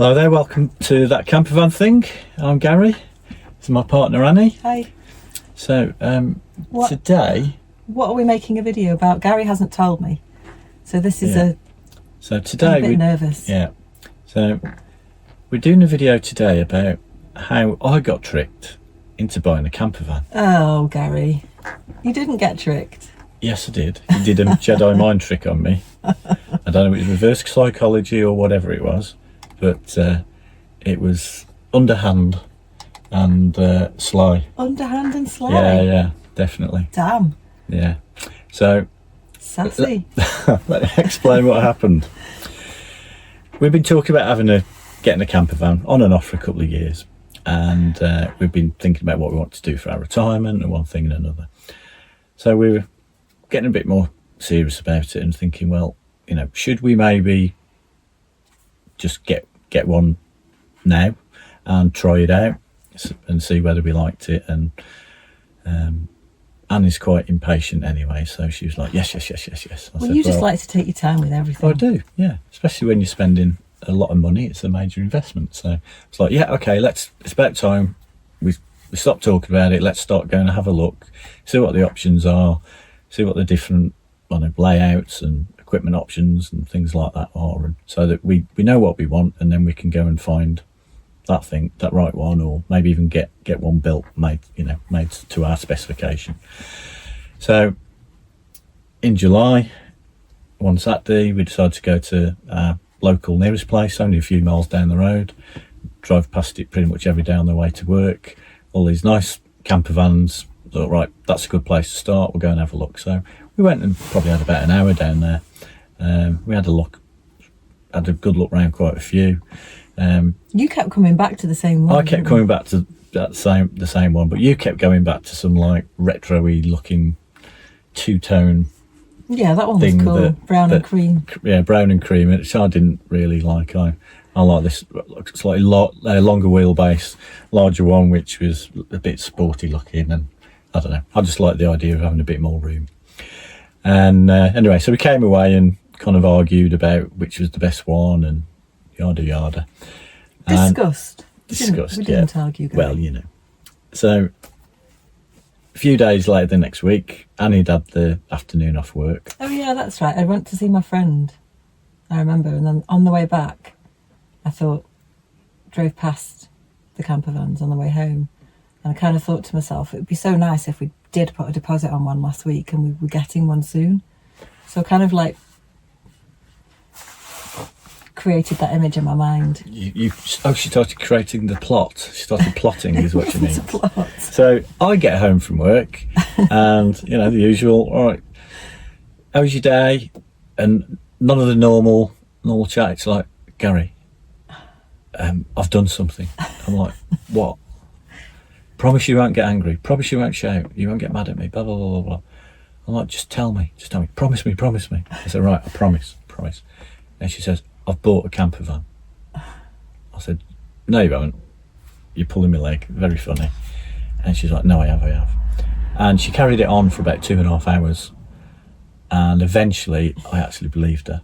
Hello there, welcome to That Campervan Thing. I'm Gary, this is my partner Annie. Hi. So today... What are we making a video about? Gary hasn't told me. So this is So today I'm a bit nervous. Yeah. So we're doing a video today about how I got tricked into buying a campervan. Oh, Gary. You didn't get tricked. Yes, I did. He did a Jedi mind trick on me. I don't know if it was reverse psychology or whatever it was, but it was underhand and sly. Underhand and sly? Yeah, definitely. Damn. Yeah. So... Sassy. Let me explain what happened. We've been talking about getting a campervan on and off for a couple of years, and we've been thinking about what we want to do for our retirement and one thing and another. So we were getting a bit more serious about it and thinking, well, you know, should we maybe just get one now and try it out and see whether we liked it? And Annie's quite impatient anyway, so she was like, yes. Well, you just like to take your time with everything. I do, yeah. Especially when you're spending a lot of money, it's a major investment. So it's like, yeah, okay, it's about time we stop talking about it. Let's start going and have a look, see what the options are, see what the different layouts and equipment options and things like that are, and so that we know what we want, and then we can go and find that right one, or maybe even get one built, made to our specification. So in July, one Saturday, we decided to go to our local nearest place, only a few miles down the road. Drive past it pretty much every day on the way to work. All these nice camper vans. Thought, right, that's a good place to start. We'll go and have a look. So we went and probably had about an hour down there. We had a good look around quite a few. You kept coming back to the same one. I kept coming back to the same one, but you kept going back to some like retro-y looking two-tone. Yeah, that one was cool. Brown and cream. Yeah, brown and cream, which I didn't really like. I like this slightly longer wheelbase, larger one, which was a bit sporty looking, and I don't know. I just like the idea of having a bit more room. And anyway, so we came away and kind of argued about which was the best one and yada yada. Discussed. We didn't argue. Gary. Well, you know. So a few days later, the next week, Annie'd had the afternoon off work. Oh yeah, that's right. I went to see my friend, I remember, and then on the way back, I drove past the camper vans on the way home, and I kind of thought to myself, it would be so nice if we did put a deposit on one last week and we were getting one soon. So kind of like created that image in my mind. She started creating the plot. She started plotting, is what you mean. Plot. So I get home from work, and the usual. All right, how was your day? And none of the normal chat. It's like, Gary, I've done something. I'm like, what? Promise you won't get angry. Promise you won't shout. You won't get mad at me. Blah blah blah blah blah. I'm like, just tell me. Promise me. I said, right, I promise. And she says, I've bought a camper van. I said, no you haven't. You're pulling my leg. Very funny. And she's like, no I have. And she carried it on for about 2.5 hours, and eventually I actually believed her,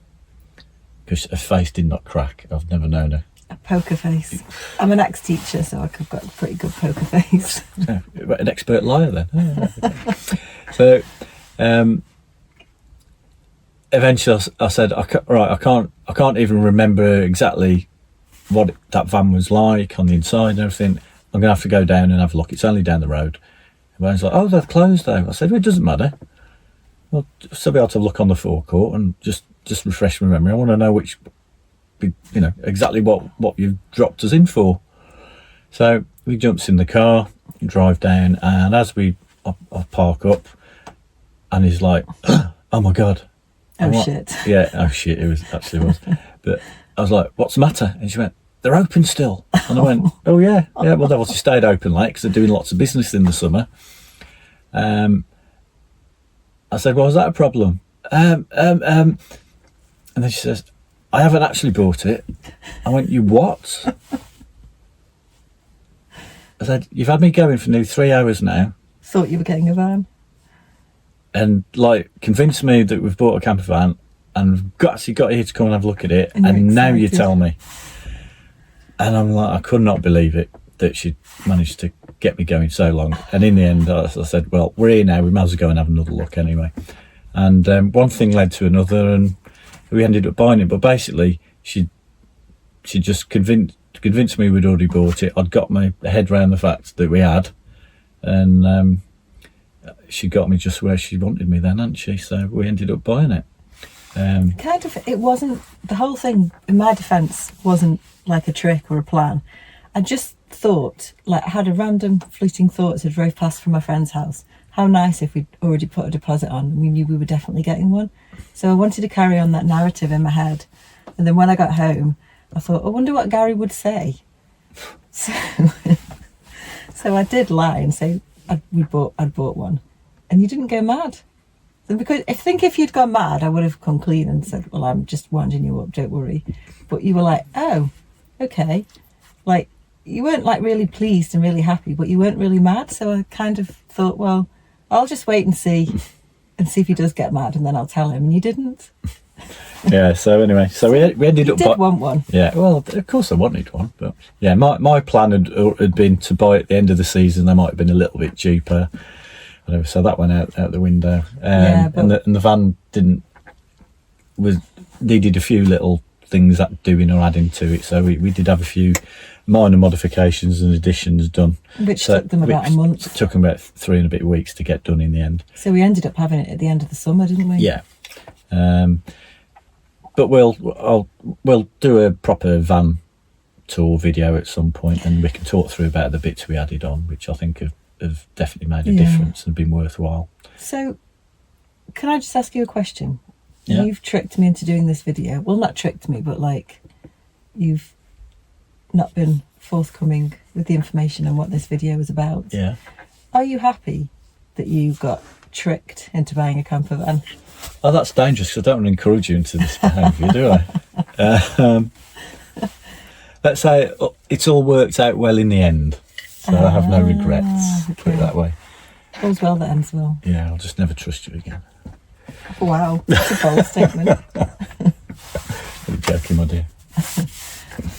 because her face did not crack. I've never known her. A poker face. I'm an ex-teacher, so I've got a pretty good poker face. Yeah, an expert liar then. Yeah. So eventually I said, I can't even remember exactly what that van was like on the inside and everything. I'm gonna have to go down and have a look. It's only down the road. Everyone's like, oh, they're closed though. I said, well, it doesn't matter. I'll still be able to look on the forecourt and just refresh my memory. I want to know exactly what you've dropped us in for. So we jumps in the car, drive down, and as I park up, and he's like, oh my god. Shit. Yeah, oh shit, it was. But I was like, what's the matter? And she went, they're open still. And I went, oh yeah, well they've obviously stayed open late because they're doing lots of business in the summer. I said, well, is that a problem? And then she says, I haven't actually bought it. I went, you what? I said, you've had me going for nearly 3 hours now. Thought you were getting a van. And convinced me that we've bought a camper van and actually got here to come and have a look at it, and now you tell me. And I'm like, I could not believe it that she'd managed to get me going so long. And in the end, I said, well, we're here now, we might as well go and have another look anyway. And one thing led to another, and we ended up buying it. But basically, she just convinced me we'd already bought it. I'd got my head around the fact that we had, and she got me just where she wanted me then, hadn't she? So we ended up buying it. It wasn't, the whole thing, in my defence, wasn't like a trick or a plan. I just thought, like, I had a random fleeting thought as I drove past from my friend's house. How nice if we'd already put a deposit on and we knew we were definitely getting one. So I wanted to carry on that narrative in my head. And then when I got home, I thought, I wonder what Gary would say. So, so I did lie and say I'd bought one. And you didn't go mad. And because if you'd gone mad, I would have come clean and said, well, I'm just winding you up, don't worry. But you were like, oh, okay. Like, you weren't like really pleased and really happy, but you weren't really mad. So I kind of thought, well, I'll just wait and see if he does get mad, and then I'll tell him. And you didn't. Yeah. So anyway, so we ended up. You did want one. Yeah. Well, of course I wanted one, but yeah, my plan had been to buy at the end of the season. They might have been a little bit cheaper. Whatever. So that went out the window. Yeah, but and the van needed a few little things that doing or adding to it. So we did have a few minor modifications and additions done, which took them about a month. It took them about 3 and a bit weeks to get done in the end. So we ended up having it at the end of the summer, didn't we? Yeah. But we'll do a proper van tour video at some point, and we can talk through about the bits we added on, which I think have definitely made a difference and been worthwhile. So can I just ask you a question? Yeah. You've tricked me into doing this video. Well, not tricked me, but like, you've not been forthcoming with the information on what this video was about. Yeah. Are you happy that you got tricked into buying a camper van? Oh, that's dangerous, because I don't want to encourage you into this behaviour, do I? Let's say it's all worked out well in the end, so I have no regrets, put it that way. All's well that ends well. Yeah, I'll just never trust you again. Wow, that's a bold statement. I'm joking, my dear.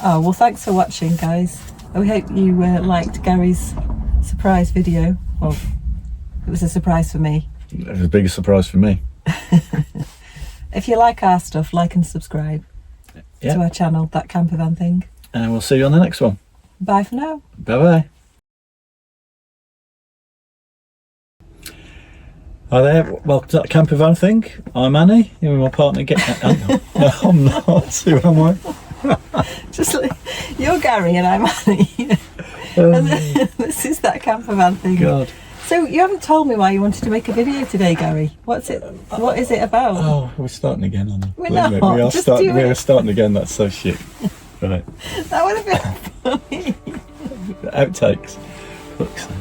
Oh, well, thanks for watching, guys. We hope you liked Gary's surprise video. Well, it was a surprise for me. It was a bigger surprise for me. If you like our stuff, like and subscribe to our channel, That Campervan Thing. And we'll see you on the next one. Bye for now. Bye-bye. Hi there, welcome to That Campervan Thing. I'm Annie, you're my partner. No, I'm not. Who am I? Just like, you're Gary and I'm Annie. And this is That Campervan Thing. God. So you haven't told me why you wanted to make a video today, Gary. What is it about? Oh, we're starting again, Annie. We're not. We are starting again. That's so shit. Right. That would have been funny. Outtakes. Fuck's sake.